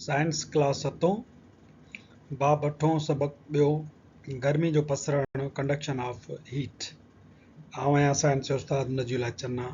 Science class 7 बाब 8 सबक ॿियो गर्मी जो पसरणु कंडक्शन ऑफ हीट। आउं आहियां साइंस जो उस्ताद नजीला चन्ना।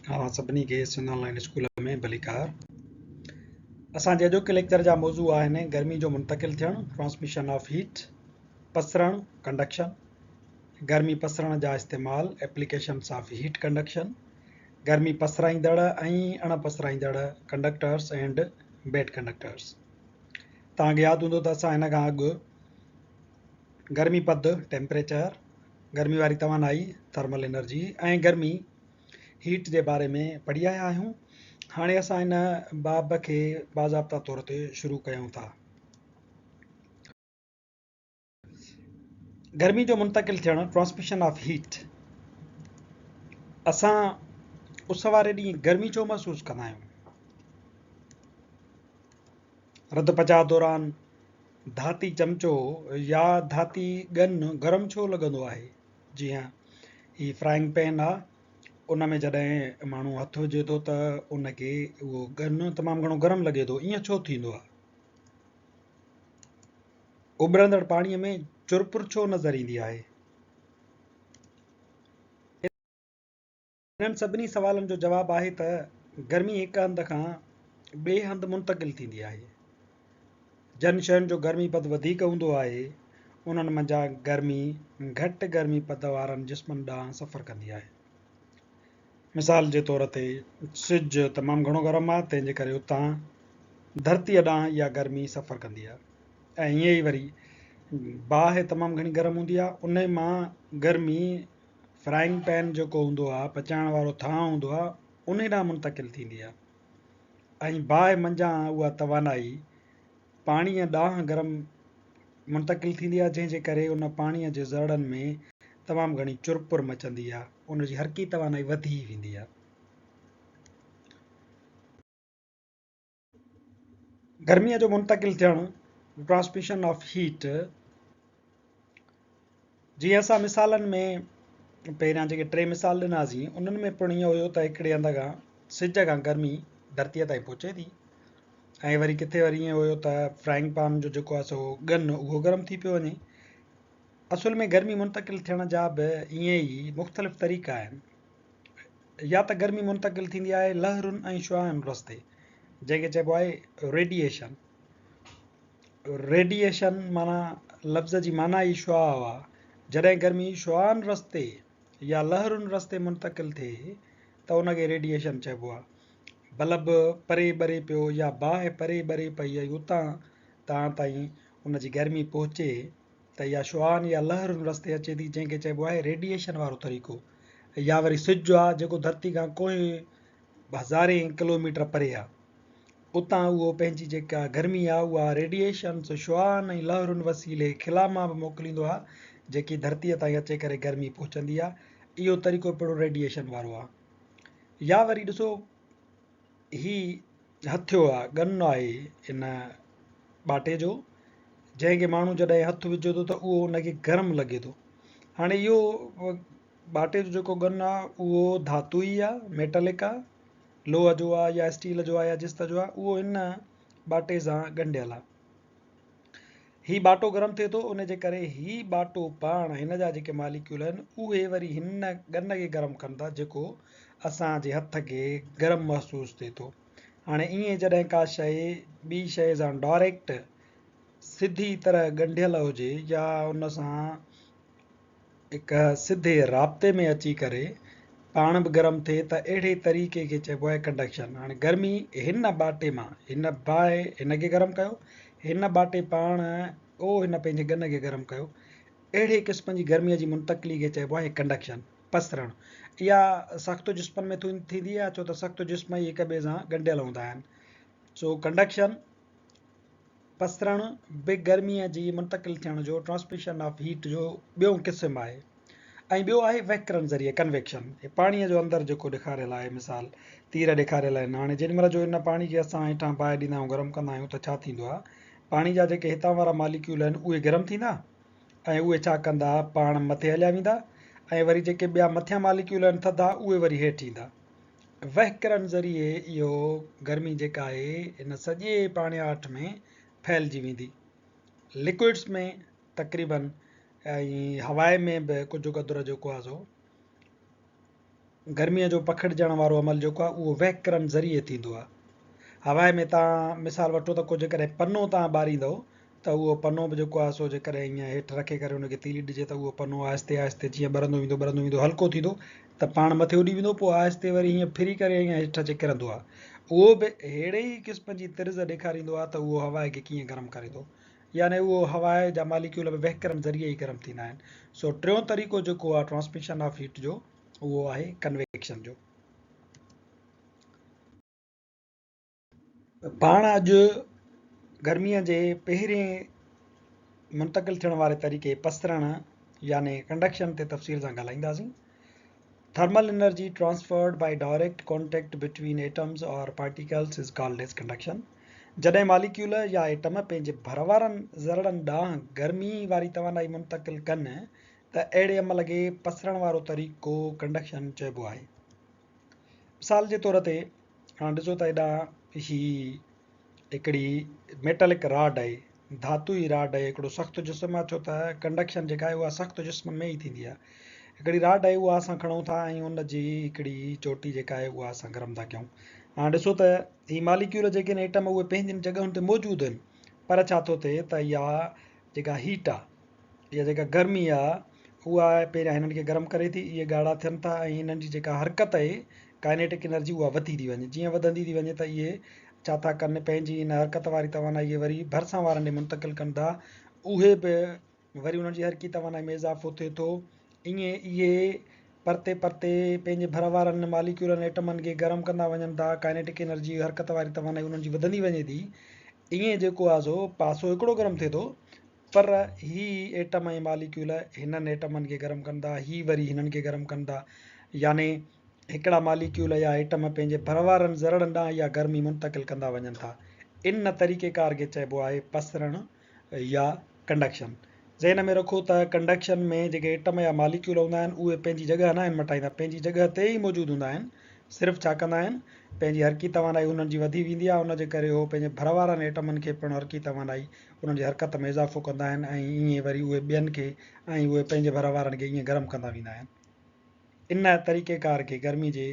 अवां सभिनी खे सिंध ऑनलाइन स्कूल में भलीकार। असांजे अॼोके लेक्चर जा मौज़ू आहिनि गर्मी जो मुंतकिल थियणु ट्रांसमिशन ऑफ हीट, पसरणु कंडक्शन, गर्मी पसरण जा इस्तेमाल एप्लीकेशन्स ऑफ हीट कंडक्शन, गर्मी पसराईंदड़ ऐं अण पसराईंदड़ कंडक्टर्स एंड बेड कंडक्टर्स। तव्हांखे यादि हूंदो त असां हिन खां अॻु गर्मी पद टेम्परेचर, गर्मी वारी तवानाई थर्मल एनर्जी ऐं गर्मी हीट जे बारे में पढ़ी आया आहियूं। हाणे असां हिन बाब खे बाज़ाब्ता तौर ते शुरू कयूं था। गर्मी जो मुंतकिल थियणु ट्रांसमिशन ऑफ हीट। असां उस वारे ॾींहुं गर्मी छो महसूसु कंदा आहियूं? रद पचाउ दौरान धाती चमचो या धाती गन गरम छो लॻंदो आहे? जीअं ही फ्राइंग पैन आहे, उन में जॾहिं माण्हू हथु विझे थो त उनखे उहो गन तमामु घणो गरम लॻे थो। ईअं छो थींदो आहे? उबरंदड़ पाणीअ में चुरपुर छो नज़र ईंदी आहे? इन्हनि सभिनी सवालनि जो जवाबु आहे त गर्मी हिकु हंध खां ॿिए हंधि मुंतकिल थींदी आहे। जन शयुनि जो गर्मी पद वधीक हूंदो आहे, उन्हनि मंझां गर्मी घटि गर्मी पद वारनि जिस्मनि ॾांहुं सफ़र कंदी आहे। मिसाल जे तौर ते सिज तमामु घणो गरम आहे, तंहिंजे करे उतां धरतीअ ॾांहुं इहा गर्मी सफ़र कंदी आहे। ऐं ईअं ई वरी बाहि तमामु घणी गरम हूंदी आहे, उन मां गर्मी फ्राइंग पैन जेको हूंदो आहे, पचाइण वारो थांह हूंदो आहे, उन ॾांहुं मुंतकिल थींदी आहे। ऐं बाहि मंझां उहा तवानाई पाणीअ ॾांहुं गरम मुंतकिल थींदी आहे, जंहिंजे करे उन पाणीअ जे ज़रड़नि में तमामु घणी चुरपुर मचंदी आहे, उनजी हरकी तवानाई वधी वेंदी आहे। गर्मीअ जो मुंतकिल थियणु ट्रांसमिशन ऑफ हीट। जीअं असां मिसालनि में पहिरियां जेके 3 मिसाल ॾिनासीं, उन्हनि में पिणु इहो हुयो त हिकिड़े हंध खां सिज खां गर्मी धरतीअ ताईं पहुचे थी, ऐं वरी किथे वरी ईअं हुयो त फ्राइंग पैन जो जेको आहे सो गन उहो गरम थी पियो वञे। असुल में गर्मी मुंतकिल थियण जा बि ईअं ई मुख़्तलिफ़ तरीक़ा आहिनि। या त गर्मी मुंतकिल थींदी आहे लहरुनि ऐं शुआउनि रस्ते, जंहिंखे चइबो आहे रेडिएशन। रेडिएशन माना लफ़्ज़ जी माना ई शुआउ आहे। जॾहिं गर्मी शुआउनि रस्ते या लहरुनि रस्ते मुंतकिल थिए त उनखे रेडिएशन चइबो आहे। बल्ब परे ॿरे पियो या बाहि परे ॿरे पई ऐं उतां तव्हां ताईं उनजी गर्मी पहुचे त इहा शुआउनि या लहरुनि रस्ते अचे थी, जंहिंखे चइबो आहे रेडिएशन वारो तरीक़ो। या वरी सिज आहे जेको धरती खां कोई हज़ारे किलोमीटर परे आहे, उतां उहो पंहिंजी जेका गर्मी आहे उहा रेडिएशन शुआउनि ऐं लहरुनि वसीले खिला मां बि मोकिलींदो आहे, जेकी धरतीअ ताईं अचे करे गर्मी पहुचंदी आहे। इहो तरीक़ो पिणु रेडिएशन वारो आहे। या वरी ॾिसो, ही हथियो आहे, गन आहे इन ॿाटे जो, जंहिंखे माण्हू जॾहिं हथु विझे थो त उहो उनखे गरम लॻे थो। हाणे इहो ॿाटे जो जेको गन आहे उहो धातु ई आहे, मेटलिक आहे, लोह जो आहे या स्टील जो आहे या जिस्त जो आहे, उहो इन ॿाटे सां ॻंढियल आहे। ही ॿाटो गरम थिए थो, उन जे करे ही ॿाटो पाण, हिन जा जेके मालिक्यूल आहिनि उहे वरी हिन गन खे गरम कनि था, जेको असांजे हथ खे गरम महसूसु थिए थो। हाणे ईअं जॾहिं का शइ ॿी शइ सां डायरेक्ट सिधी तरह ॻंढियल हुजे या उन सां हिकु सिधे राब्ते में अची करे पाण बि गरम थिए त अहिड़े तरीक़े खे चइबो आहे कंडक्शन। हाणे गर्मी हिन ॿाटे मां, हिन बाहि हिनखे गरम कयो, हिन ॿाटे पाण हिन पंहिंजे गन खे गरम कयो, अहिड़े क़िस्म जी गर्मीअ जी मुंतकिली खे चइबो आहे कंडक्शन, पसरणु। इहा सख़्तु जिस्मनि में थींदी आहे, छो त सख़्तु जिस्म ई हिक ॿिए सां ॻंढियल हूंदा आहिनि। सो कंडक्शन, पसरणु बि गर्मीअ जी मुंतकिल थियण जो ट्रांसमिशन ऑफ हीट जो ॿियो क़िस्म आहे। ऐं ॿियो आहे वैक्यूम ज़रिए कन्वेक्शन। पाणीअ जो अंदरि जेको ॾेखारियल आहे, मिसाल तीर ॾेखारियल आहिनि। हाणे जेॾीमहिल जो इन पाणी खे असां हेठां बाहि ॾींदा आहियूं, गरम कंदा आहियूं, त छा थींदो आहे, पाणी जा जेके हितां वारा मालिक्यूल आहिनि उहे गरम थींदा ऐं उहे छा कंदा, पाण मथे हलिया वेंदा, ऐं वरी जेके ॿिया मथियां मालिक्यूल आहिनि थधा, उहे वरी हेठि ईंदा। वहकरण ज़रिए इहो गर्मी जेका आहे इन सॼे पाणियाठ में फैलिजी वेंदी। लिक्विड्स में तक़रीबन ऐं हवाए में बि कुझु क़दुरु जेको आहे सो गर्मीअ जो पखिड़िजण वारो अमल जेको आहे उहो वहकरण ज़रिए थींदो आहे। हवाए में तव्हां मिसाल वठो त को जेकॾहिं पनो तव्हां ॿारींदव त उहो पनो बि जेको आहे सो जेकॾहिं ईअं हेठि रखे करे उनखे तीली ॾिजे त उहो पनो आहिस्ते आहिस्ते जीअं ॿरंदो वेंदो हल्को थींदो त पाण मथे उॾी वेंदो, पोइ आहिस्ते वरी हीअं फिरी करे ईअं हेठि अची किरंदो आहे। उहो बि अहिड़े ई क़िस्म जी तिर्ज़ ॾेखारींदो आहे त उहो हवाए खे कीअं गरम करे थो, यानी उहो हवाए जा मालिक्यूल बि वहकरण ज़रिए ई गरम थींदा आहिनि। सो टियों तरीक़ो जेको आहे ट्रांसमिशन ऑफ हीट जो उहो आहे कन्वेक्शन जो। पाण अॼु गर्मीअ जे पहिरें मुंतक़िल थियण वारे तरीक़े पसरण यानी कंडक्शन ते तफ़सील सां ॻाल्हाईंदासीं। Thermal energy transferred by direct contact between atoms और particles is called as conduction. जॾहिं मालिक्यूल या एटम पंहिंजे भर वारनि ज़रड़नि ॾांहुं गर्मी वारी तवानाई मुंतक़िल कनि त अहिड़े अमल खे पसरण वारो तरीक़ो कंडक्शन चइबो आहे। मिसाल जे तौर ते हाणे ॾिसो त हेॾां ही हिकिड़ी मेटलिक रॉड आहे, धातु जी रॉड आहे, हिकिड़ो सख़्तु जिस्म आहे, छो त कंडक्शन जेका आहे उहा सख़्तु जिस्म में ई थींदी आहे। हिकिड़ी रॉड आहे उहा असां खणूं था ऐं उनजी हिकिड़ी चोटी जेका आहे उहा असां गरम था कयूं। हाणे ॾिसो त ही मालिक्यूल जेके आहिनि एटम उहे पंहिंजनि जॻहियुनि ते मौजूदु आहिनि, पर छा थो थिए त इहा जेका हीट आहे, इहा जेका गर्मी आहे उहा पहिरियां हिननि खे गरम करे थी, इहे ॻाढ़ा थियनि था ऐं हिननि जी जेका हरकत आहे काइनेटिक एनर्जी उहा वधी थी वञे। जीअं वधंदी थी वञे त इहे छा था कनि, पंहिंजी हिन हरकत वारी तवानाई वरी भरिसां वारनि ॾे मुंतक़िल कनि था, उहे बि वरी उन्हनि जी हरकी तवानाई में इज़ाफ़ो थिए थो। ईअं इहे परते परते पंहिंजे भर वारनि मालिक्यूलनि एटमनि खे गरम कंदा वञनि था, काइनेटिक एनर्जी हरकत वारी तवानाई उन्हनि जी वधंदी वञे थी। ईअं जेको आहे सो पासो हिकिड़ो गरम थिए थो, पर ही एटम ऐं मालिक्यूल हिननि एटमनि खे गरम कंदा, ही वरी हिननि खे गरम कंदा, यानी हिकिड़ा मालिक्यूल या एटम पंहिंजे भर वारनि ज़रड़नि ॾांहुं इहा गर्मी मुंतक़िल कंदा वञनि था। इन तरीक़ेकार खे चइबो आहे पसरण या कंडक्शन। ज़हन में रखो त कंडक्शन में जेके एटम या मालिक्यूल हूंदा आहिनि उहे पंहिंजी जॻह न आहिनि मटाईंदा, पंहिंजी जॻह ते ई मौजूदु हूंदा आहिनि। सिर्फ़ु छा कंदा आहिनि, पंहिंजी हरकी तवानाई उन्हनि जी वधी वेंदी आहे, उनजे करे उहो पंहिंजे भर वारनि एटमनि खे पिणु हरकी तवानाई उन्हनि जी हरकत में इज़ाफ़ो कंदा आहिनि ऐं ईअं वरी उहे ॿियनि खे ऐं उहे पंहिंजे भर वारनि खे ईअं गरम कंदा वेंदा आहिनि। इन तरीक़ेकार खे गर्मी जे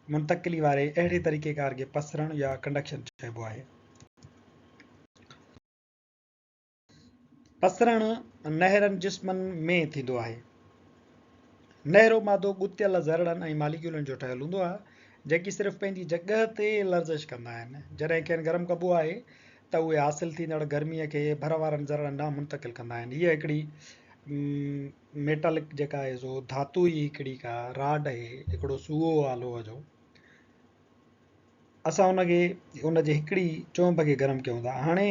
मुंतक़िली वारे अहिड़े तरीक़ेकार खे पसरण या कंडक्शन चइबो आहे। पसरण नहरनि जिस्मनि में थींदो आहे। नहरो मादो ॻुतियल ज़रड़नि ऐं मालिक्यूलनि जो ठहियलु हूंदो आहे, जेकी सिर्फ़ु पंहिंजी जॻह ते लर्ज़िश कंदा आहिनि। जॾहिं कंहिं गरम कबो आहे त उहे हासिलु थींदड़ गर्मीअ खे भर वारनि ज़रड़नि ॾांहुं मुंतक़िल कंदा आहिनि। हीअ हिकिड़ी मेटलिक जेका आहे सो धातु जी हिकिड़ी का रॉड आहे, हिकिड़ो सूओ आहे लोह जो। असां उनखे उनजे हिकिड़ी चोंब खे गरम कयूं था। हाणे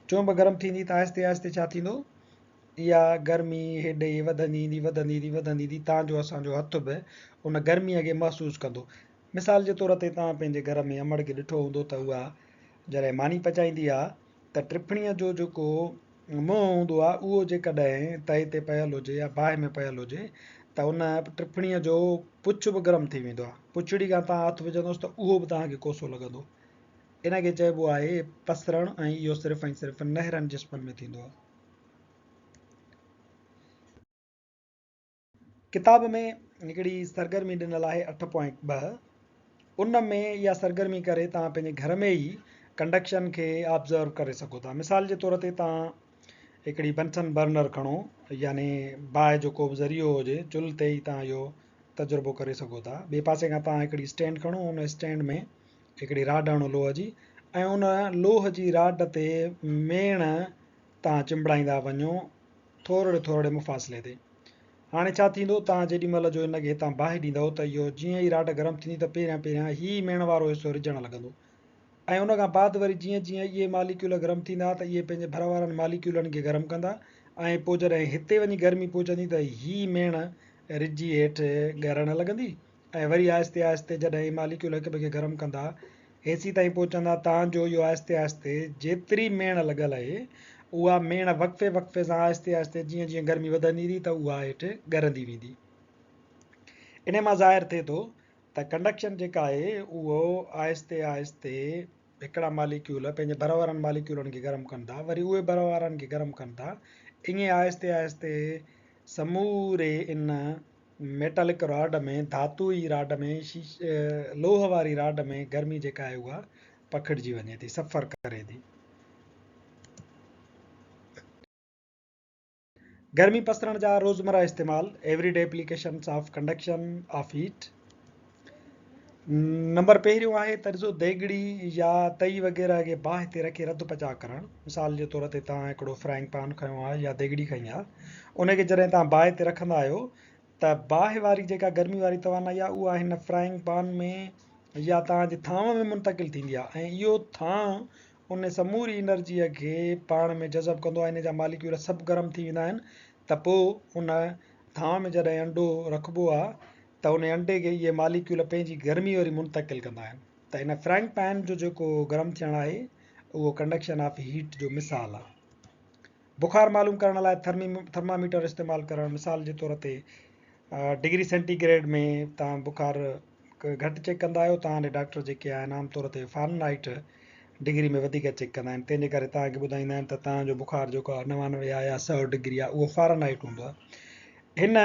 चोंब गरम थींदी त आहिस्ते आहिस्ते छा थींदो, इहा गर्मी हेॾे वधंदी ईंदी वधंदी ईंदी वधंदी ईंदी, तव्हांजो असांजो हथु बि उन गर्मीअ खे महसूसु कंदो। मिसाल जे तौर ते तव्हां पंहिंजे घर में अमड़ खे ॾिठो हूंदो त उहा जॾहिं मानी पचाईंदी आहे त टिपणीअ जो जेको मुंहुं हूंदो आहे उहो जेकॾहिं तए ते पयल हुजे या बाहि में पयल हुजे त उन टिपणीअ जो पुछ बि गरम थी वेंदो आहे। पुछड़ी खां तव्हां हथु विझंदोसि त उहो बि तव्हांखे कोसो लॻंदो। इनखे चइबो आहे पसरण ऐं इहो सिर्फ़ु ऐं सिर्फ़ु नहरनि जिस्मनि में थींदो आहे। किताब में हिकिड़ी सरगर्मी ॾिनल आहे 8.2, उन में इहा सरगर्मी करे तव्हां पंहिंजे घर में ई कंडक्शन खे ऑब्ज़र्व करे सघो था। मिसाल जे तौर ते तव्हां हिकिड़ी बंसन बर्नर खणो, यानी बाहि जो को बि ज़रियो हुजे, चुल्ह ते ई तव्हां इहो तजुर्बो करे सघो था। ॿिए पासे खां तव्हां हिकिड़ी स्टैंड खणो, उन स्टैंड में हिकिड़ी राड हणो लोह जी, ऐं उन लोह जी राड ते मेण तव्हां चिंबड़ाईंदा वञो थोरे थोरे मुफ़ासिले ते। हाणे छा थींदो, तव्हां जेॾी महिल जो हिनखे हितां बाहि ॾींदव त इहो जीअं ई राड गरम थींदी त पहिरियां पहिरियां ई मेण वारो हिसो रिझणु लॻंदो, ऐं उन खां बाद वरी जीअं जीअं इहे मालिक्यूल गरम थींदा त इहे पंहिंजे भर वारनि मालिक्यूलनि खे गरम कंदा, ऐं पोइ जॾहिं हिते वञी गर्मी पहुचंदी त ही मेण रिझी हेठि ॻरणु लॻंदी, ऐं वरी आहिस्ते आहिस्ते जॾहिं मालिक्यूल हिक ॿिए खे गरम कंदा हेसी ताईं पहुचंदा, तव्हांजो इहो आहिस्ते आहिस्ते जेतिरी मेण लॻल आहे उहा मेण वक़्फ़े वक़्फ़े सां आहिस्ते आहिस्ते जीअं जीअं गर्मी वधंदी ईंदी त उहा हेठि ॻरंदी वेंदी। इन मां ज़ाहिर थिए थो त कंडक्शन जेका आहे उहो आहिस्ते आहिस्ते हिकिड़ा मालिक्यूल पंहिंजे भर वारनि मालिक्यूलनि खे गरम कनि था, वरी उहे भर वारनि खे गरम कनि था। ईअं आहिस्ते आहिस्ते समूरे इन मेटलिक रॉड में, धातुई रॉड में, लोह वारी रॉड में गर्मी जेका आहे उहा पखिड़िजी वञे थी, सफ़र करे थी। गर्मी पसरण जा रोज़मर्रा इस्तेमाल, everyday applications of conduction of heat. Number पहिरियों आहे तर्ज़ो देगड़ी या तई वग़ैरह खे बाहि ते रखे रधु पचा करणु। मिसाल जे तौर ते तव्हां हिकिड़ो फ्राइंग पैन खयो आहे या देगड़ी खई आहे, उनखे जॾहिं तव्हां बाहि ते रखंदा आहियो त बाहि वारी जेका गर्मी वारी तवानाई आहे उहा हिन फ्राइंग पैन में या तव्हांजे थांव में मुंतक़िल थींदी आहे, ऐं इहो थांव उन समूरी एनर्जीअ खे पाण में जज़ब कंदो आहे। इन जा मालिक्यूल सभु गरम थी वेंदा आहिनि। त पोइ उन थांव में जॾहिं अंडो रखिबो आहे त उन अंडे खे इहे मालिक्यूल पंहिंजी गर्मी वरी मुंतक़िल कंदा आहिनि। त इन फ्राइंग पैन जो जेको गरम थियणु आहे उहो कंडक्शन ऑफ हीट जो मिसाल आहे। बुखार मालूम करण लाइ थर्मामीटर इस्तेमालु करणु। मिसाल जे तौर ते डिग्री सेंटीग्रेड में तव्हां बुखार घटि चेक कंदा आहियो, तव्हांजे डॉक्टर जेके आहिनि आमतौर ते फ़ारेनहाइट डिग्री में वधीक चेक कंदा आहिनि, तंहिंजे करे तव्हांखे ॿुधाईंदा आहिनि त तव्हांजो बुखार जेको आहे 99 आहे या 100 डिग्री आहे, उहो फ़ारेनहाइट हूंदो आहे। हिन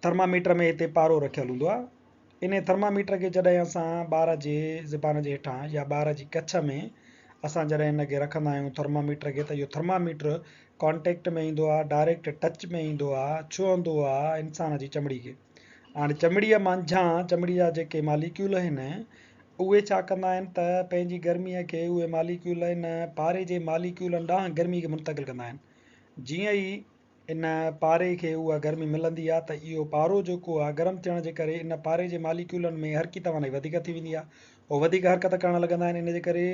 थर्मामीटर में हिते पारो रखियलु हूंदो आहे। इन थर्मामीटर खे जॾहिं असां ॿार जे ज़बान जे हेठां या ॿार जी कच्छ में असां जॾहिं हिन खे रखंदा आहियूं थर्मामीटर खे, त इहो थर्मामीटर कॉन्टेक्ट में ईंदो आहे, डायरेक्ट टच में ईंदो आहे, छुहंदो आहे इंसान जी चमड़ी खे। हाणे चमड़ीअ मंझां चमड़ी जा जेके मालिक्यूल आहिनि उहे छा कंदा आहिनि त पंहिंजी गर्मीअ खे उहे मालिक्यूल इन पारे जे मालिक्यूलनि ॾांहुं गर्मी खे मुंतक़िल कंदा आहिनि। जीअं ई इन पारे खे उहा गर्मी मिलंदी आहे त इहो पारो जेको आहे गरम थियण जे करे इन पारे जे मालिक्यूलनि में हरकी तवानाई वधीक थी वेंदी आहे, उहो वधीक हरकत करणु लॻंदा आहिनि। इन जे करे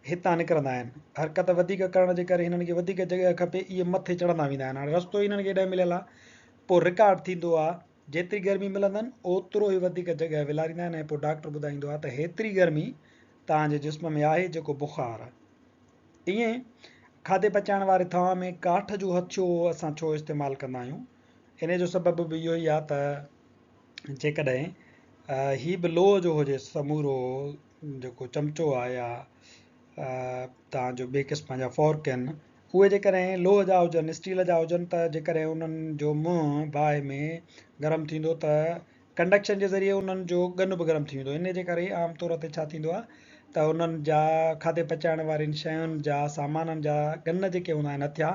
हितां निकिरंदा आहिनि। हरकत वधीक करण जे करे हिननि खे वधीक जॻह खपे, इहे मथे चढ़ंदा वेंदा आहिनि। हाणे रस्तो हिननि खे एॾे मिलियल आहे, पोइ रिकॉर्ड थींदो आहे, जेतिरी गर्मी मिलंदनि ओतिरो ई वधीक जॻह विलारींदा आहिनि, ऐं पोइ डॉक्टर ॿुधाईंदो आहे त हेतिरी गर्मी तव्हांजे जिस्म में आहे जेको बुखार आहे। ईअं खाधे पचाइण वारे थांव में काठ जो हथियो असां छो इस्तेमालु कंदा आहियूं, इन जो सबबु बि इहो ई आहे त जेकॾहिं हीउ बि लोह जो हुजे समूरो जेको चमचो आहे या तव्हांजो ॿिए क़िस्म जा फॉर्क आहिनि, उहे जेकॾहिं लोह जा हुजनि, स्टील जा हुजनि, त जेकॾहिं उन्हनि जो मुंहुं बाहि में गरम थींदो त कंडक्शन जे ज़रिए उन्हनि जो गन बि गरम थी वेंदो। इन जे करे आम तौर ते छा थींदो आहे त उन्हनि जा खाधे पचाइण वारनि शयुनि जा सामाननि जा गन जेके हूंदा आहिनि हथिया,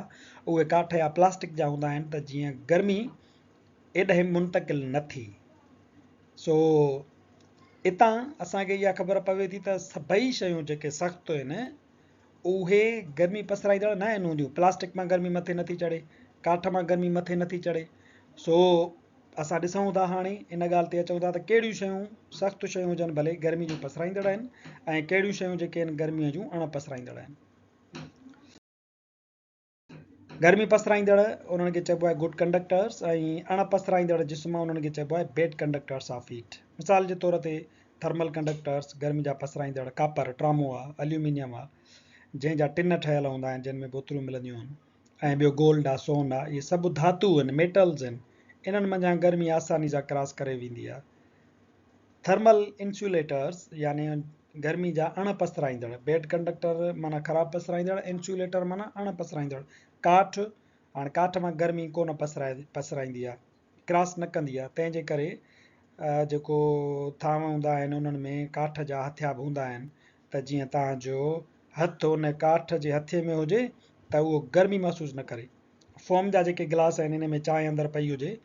उहे काठ या प्लास्टिक जा हूंदा आहिनि, त जीअं गर्मी एॾे मुंतक़िल न थी। सो इतां असांखे इहा ख़बर पवे थी त सभई शयूं जेके सख़्तु आहिनि उहे गर्मी पसराईंदड़ न आहिनि हूंदियूं। प्लास्टिक मां गर्मी मथे नथी चढ़े, काठ मां गर्मी मथे नथी चढ़े। सो असां ॾिसूं था हाणे इन ॻाल्हि ते अचूं था त कहिड़ियूं शयूं सख़्तु शयूं हुजनि भले गर्मी जूं पसराईंदड़ आहिनि, ऐं कहिड़ियूं शयूं जेके आहिनि गर्मीअ जूं अण पसराईंदड़ आहिनि। गर्मी पसराईंदड़ उन्हनि खे चइबो आहे गुड कंडक्टर्स, ऐं अण पसराईंदड़ जिस्म उन्हनि खे चइबो आहे बैड कंडक्टर्स ऑफ हीट। मिसाल जे तौर ते थर्मल कंडक्टर्स गर्मी जा पसराईंदड़ कापर, ट्रामो आहे, एल्यूमिनियम आहे, जंहिंजा टिन ठहियल हूंदा आहिनि, जिन में बोतलूं मिलंदियूं आहिनि, ऐं ॿियो गोल्ड आहे, सोन आहे, इहे सभु धातु आहिनि, मेटल्स आहिनि। इन्हनि मंझां गर्मी आसानी सां क्रॉस करे वेंदी आहे। थर्मल इंसुलेटर्स यानी गर्मी जा अण पसराईंदड़, बैड कंडक्टर माना ख़राबु पसराईंदड़, इंसुलेटर माना अण पसराईंदड़। काठ, हाणे काठ मां गर्मी कोन पसराईंदी आहे, क्रॉस न कंदी आहे, तंहिंजे करे जेको थांव हूंदा आहिनि उन्हनि में काठ जा हथिया बि हूंदा आहिनि, त जीअं तव्हांजो हथु उन काठ जे हथे में हुजे त उहो गर्मी महसूसु न करे। फोम जा जेके गिलास आहिनि, इन में चांहि अंदरि पई हुजे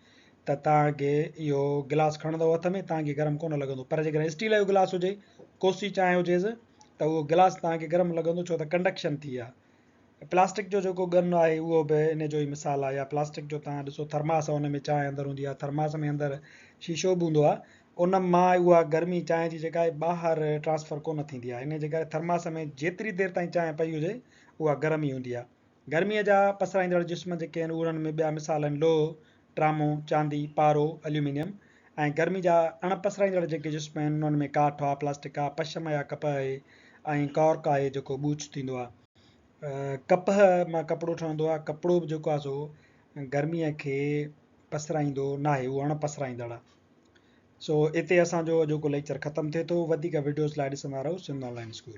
त तव्हांखे इहो गिलास खणंदव हथ में, तव्हांखे गरम कोन लॻंदो। पर जेकॾहिं स्टील जो गिलास हुजे, कोसी चांहि हुजेसि, त उहो गिलास तव्हांखे गरम लॻंदो, छो त कंडक्शन थी आहे। प्लास्टिक जो जेको गन आहे उहो बि इन जो ई मिसाल आहे। या प्लास्टिक जो तव्हां ॾिसो थर्मास आहे, उन में चांहि अंदरि हूंदी आहे, थर्मास में अंदरि शीशो बि हूंदो आहे, उन मां उहा गर्मी चांहि जी जेका आहे ॿाहिरि ट्रांसफर कोन थींदी आहे। इन जे करे थर्मास में जेतिरी देरि ताईं चांहि पई हुजे उहा गरम ई हूंदी आहे। गर्मीअ जा पसराईंदड़ जिस्म जेके आहिनि उन्हनि में ॿिया मिसाल आहिनि लोह, ट्रामो, चांदी, पारो, एल्यूमिनियम। ऐं गर्मी जा अण पसराईंदड़ जेके जिस्म आहिनि उन्हनि में काठ आहे, प्लास्टिक आहे, पशम या कपह आहे, ऐं कॉर्क आहे जेको बूच थींदो आहे। कपह मां कपिड़ो ठहंदो आहे, कपिड़ो बि जेको आहे सो गर्मीअ खे पसराईंदो न आहे, उहो अण पसराईंदड़ आहे। सो हिते असांजो अॼोको लेक्चर ख़तमु थिए थो। वधीक वीडियोज़ लाइ ॾिसंदा रहो सिंध ऑनलाइन स्कूल।